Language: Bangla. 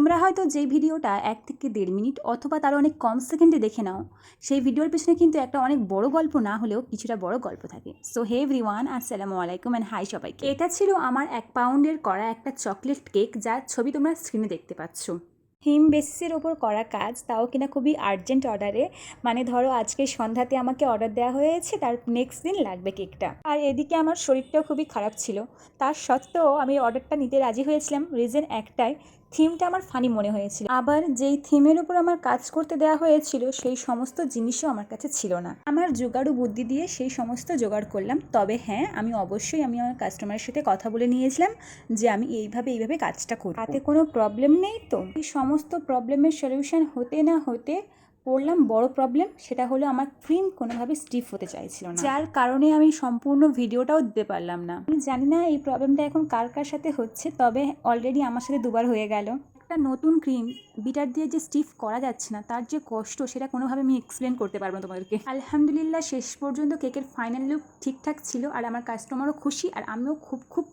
তোমরা হয়তো যেই ভিডিওটা 1 থেকে 1.5 মিনিট অথবা তার অনেক কম সেকেন্ডে দেখে নাও, সেই ভিডিওর পেছনে কিন্তু একটা অনেক বড় গল্প না হলেও কিছুটা বড় গল্প থাকে। সো হে এভরিওয়ান, আসসালামু আলাইকুম অ্যান্ড হাই সবাইকে। এটা ছিল আমার 1 পাউন্ডের করা একটা চকলেট কেক, যার ছবি তোমরা স্ক্রিনে দেখতে পাচ্ছ। থিম বেসিসের ওপর করা কাজ, তাও কিনা খুবই আর্জেন্ট অর্ডারে। মানে ধরো আজকে সন্ধ্যাতে আমাকে অর্ডার দেওয়া হয়েছে, তার নেক্সট দিন লাগবে কেকটা। আর এদিকে আমার শরীরটাও খুবই খারাপ ছিল, তার সত্ত্বেও আমি অর্ডারটা নিতে রাজি হয়েছিলাম। রিজন একটাই, থিমটা আমার ফানি মনে হয়েছিল। আবার যেই থিমের উপর আমার কাজ করতে দেওয়া হয়েছিল সেই সমস্ত জিনিসও আমার কাছে ছিল না। আমার জোগাড়ু বুদ্ধি দিয়ে সেই সমস্ত জোগাড় করলাম। তবে হ্যাঁ, আমি অবশ্যই আমার কাস্টমারের সাথে কথা বলে নিয়েছিলাম যে আমি এইভাবে কাজটা করব, তাতে কোনো প্রবলেম নেই তো। এই সমস্ত প্রবলেমের সলিউশন হতে না হতে পড়লাম বড় প্রবলেম, সেটা হলো আমার ক্রিম কোনোভাবে স্টিফ হতে চাইছিল না, যার কারণে আমি সম্পূর্ণ ভিডিওটাও দিতে পারলাম না। আমি জানি না এই প্রবলেমটা এখন কার কার সাথে হচ্ছে, তবে অলরেডি আমার সাথে দুবার হয়ে গেল। একটা নতুন ক্রিম বিটার দিয়ে যে স্টিফ করা যাচ্ছে না, তার যে কষ্ট সেটা কোনোভাবে আমি এক্সপ্লেন করতে পারবো না তোমাদেরকে। আলহামদুলিল্লাহ শেষ পর্যন্ত কেকের ফাইনাল লুক ঠিকঠাক ছিল, আর আমার কাস্টমারও খুশি, আর আমিও খুব